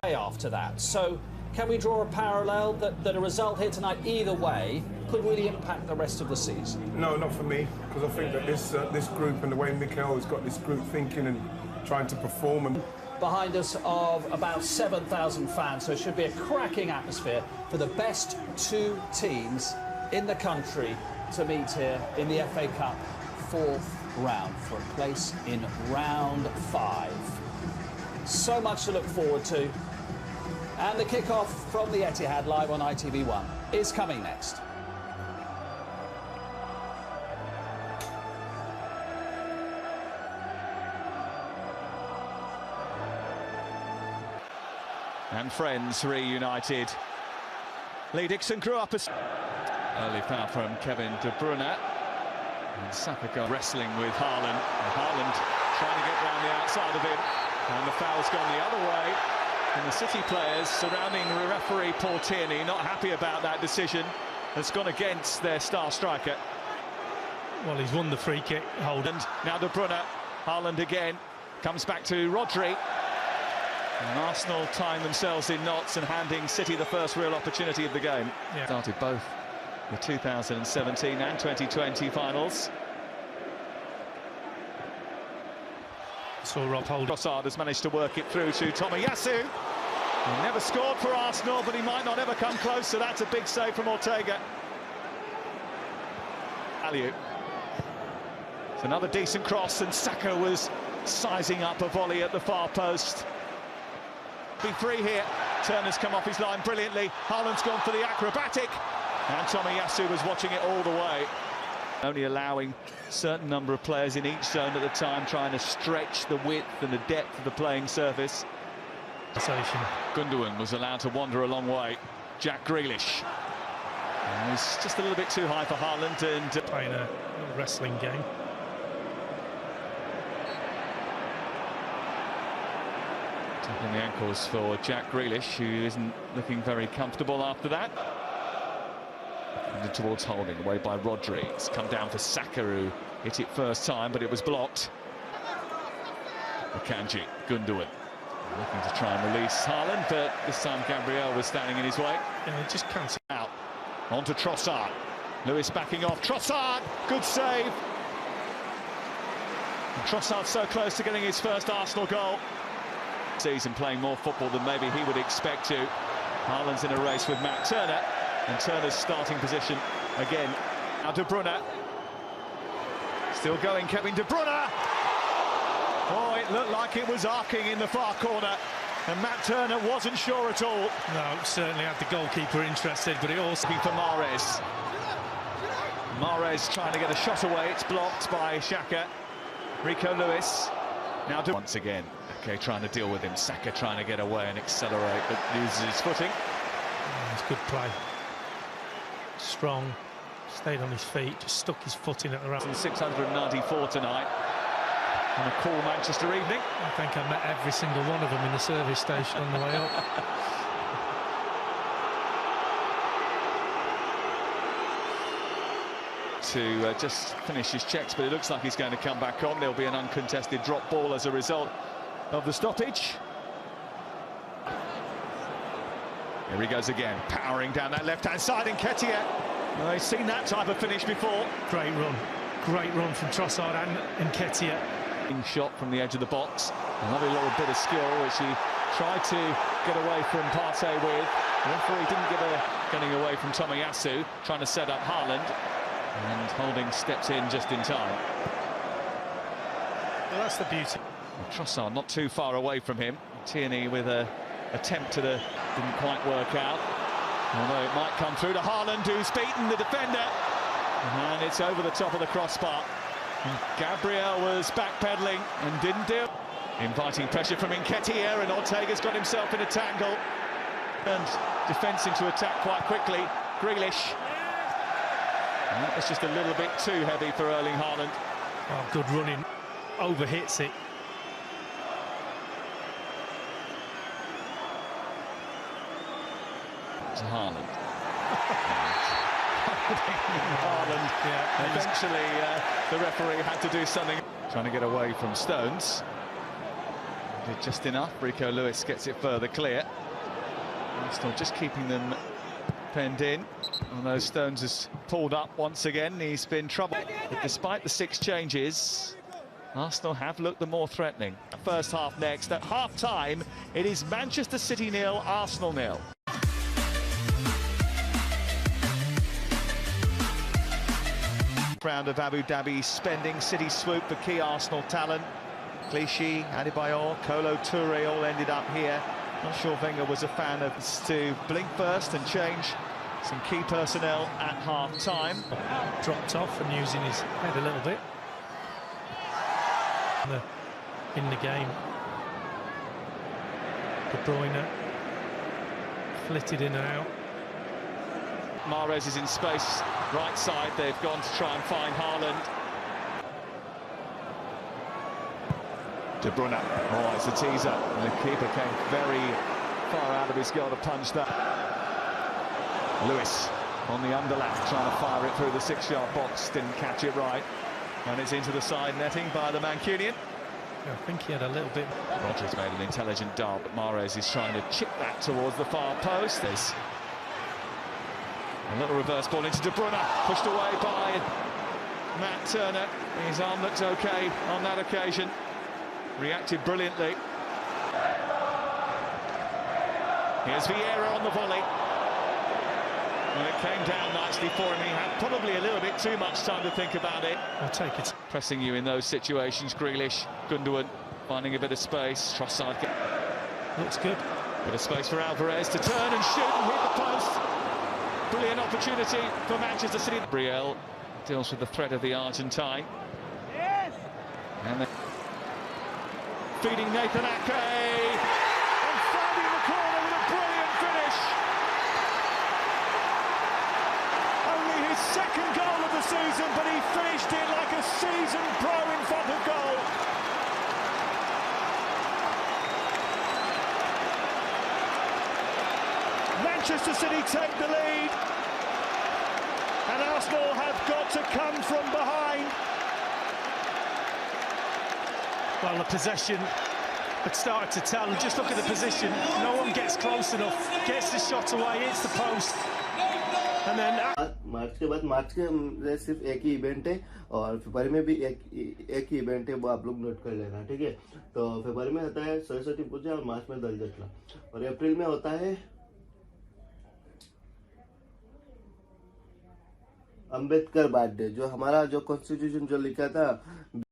after that. So can we draw a parallel that a result here tonight, either way, could really impact the rest of the season? No, not for me, because I think that this group and the way Mikel has got this group thinking and trying to perform. And behind us of about 7,000 fans, so it should be a cracking atmosphere for the best two teams in the country to meet here in the FA Cup fourth round for a place in round 5. So much to look forward to. And the kick-off from the Etihad live on ITV1 is coming next. And friends reunited. Lee Dixon grew up as early foul from Kevin De Bruyne. And Saka wrestling with Haaland. And Haaland trying to get round the outside of him. And the foul's gone the other way. And the City players surrounding referee Paul Tierney not happy about that decision. That's gone against their star striker. Well, he's won the free kick. And now De Bruyne. Haaland again. Comes back to Rodri. And Arsenal tying themselves in knots and handing City the first real opportunity of the game. Yeah. Started both the 2017 and 2020 finals. Saw Rob Holding. Trossard has managed to work it through to Tomiyasu. He never scored for Arsenal, but he might not ever come close, so that's a big save from Ortega. Aliou. It's another decent cross, and Saka was sizing up a volley at the far post. Be free here. Turner's come off his line brilliantly. Haaland's gone for the acrobatic. And Tomiyasu was watching it all the way. Only allowing a certain number of players in each zone at the time, trying to stretch the width and the depth of the playing surface. Gundogan was allowed to wander a long way. Jack Grealish. And it's just a little bit too high for Haaland. And playing a wrestling game. Tapping the ankles for Jack Grealish, who isn't looking very comfortable after that. And towards Holding, away by Rodri. It's come down for Saka, who hit it first time, but it was blocked. Akanji, Gundogan, looking to try and release Haaland, but this time Gabriel was standing in his way. Yeah, just cancel out. On to Trossard. Lewis backing off. Trossard, good save. And Trossard so close to getting his first Arsenal goal. Season playing more football than maybe he would expect to. Haaland's in a race with Matt Turner, and Turner's starting position again. Now De Bruyne. Still going, Kevin De Bruyne. Oh, it looked like it was arcing in the far corner, and Matt Turner wasn't sure at all. No, certainly had the goalkeeper interested, but it also... For Mahrez. Mahrez trying to get a shot away. It's blocked by Xhaka. Rico Lewis. Now once again. Okay, trying to deal with him. Saka trying to get away and accelerate, but loses his footing. Oh, it's good play. Strong. Stayed on his feet, just stuck his foot in at the right. 694 tonight. On a cool Manchester evening. I think I met every single one of them in the service station on the way up. To just finish his checks, but it looks like he's going to come back on. There'll be an uncontested drop ball as a result of the stoppage. Here he goes again, powering down that left-hand side. Nketiah. Well, he's seen that type of finish before. Great run from Trossard and Nketiah. Shot from the edge of the box. A lovely little bit of skill, which he tried to get away from Partey with. The referee didn't give a getting away from Tomiyasu, trying to set up Haaland. And Holding steps in just in time. Well, that's the beauty. Trossard not too far away from him. Tierney with an attempt to didn't quite work out. Although it might come through to Haaland, who's beaten the defender. And it's over the top of the crossbar. And Gabriel was backpedaling and didn't do it. Inviting pressure from Nketiah, and Ortega's got himself in a tangle. And defence into attack quite quickly. Grealish. And that was just a little bit too heavy for Erling Haaland. Oh, good running. Overhits it. To Haaland. Haaland. Yeah, eventually, the referee had to do something. Trying to get away from Stones. Did just enough. Rico Lewis gets it further clear. Arsenal just keeping them penned in. Although Stones has pulled up once again, he's been troubled. But despite the 6 changes, Arsenal have looked the more threatening. First half next. At half-time, it is Manchester City 0, Arsenal 0. Round of Abu Dhabi spending City swoop for key Arsenal talent. Clichy, Adebayor, Kolo Toure all ended up here. Not sure Wenger was a fan of this to blink first and change some key personnel at half-time. Dropped off and using his head a little bit. In the game, De Bruyne flitted in and out. Mahrez is in space, right side. They've gone to try and find Haaland. De Bruyne, oh, it's a teaser. And the keeper came very far out of his goal to punch that. Lewis on the underlap, trying to fire it through the 6-yard box, didn't catch it right. And it's into the side netting by the Mancunian. I think he had a little bit. Rodgers made an intelligent dart, but Mahrez is trying to chip that towards the far post. There's a little reverse ball into De Bruyne, pushed away by Matt Turner. His arm looks okay on that occasion. Reacted brilliantly. Here's Vieira on the volley. And it came down nicely for him. He had probably a little bit too much time to think about it. I'll take it. Pressing you in those situations. Grealish, Gundogan finding a bit of space. Trossard Looks good. bit of space for Alvarez to turn and shoot and hit the post. Brilliant opportunity for Manchester City. Gabriel deals with the threat of the Argentine. Yes. And feeding Nathan Ake and finding the corner with a brilliant finish. Only his 2nd goal of the season, but he finished it like a seasoned pro in front of goal. Manchester City take the lead, and Arsenal have got to come from behind. Well, the possession had started to tell. Just look at the position. No one gets close enough. Gets the shot away, hits the post. And then मार्च के बाद मार्च के सिर्फ एक ही event है और फरवरी में भी एक ही इवेंट है, वो आप लोग नोट कर लेना, ठीक है। तो फरवरी में होता है सरस्वती पूजा और मार्च में दल जतला और अप्रैल में होता है अंबेडकर बर्थडे, जो हमारा जो कॉन्स्टिट्यूशन जो लिखा था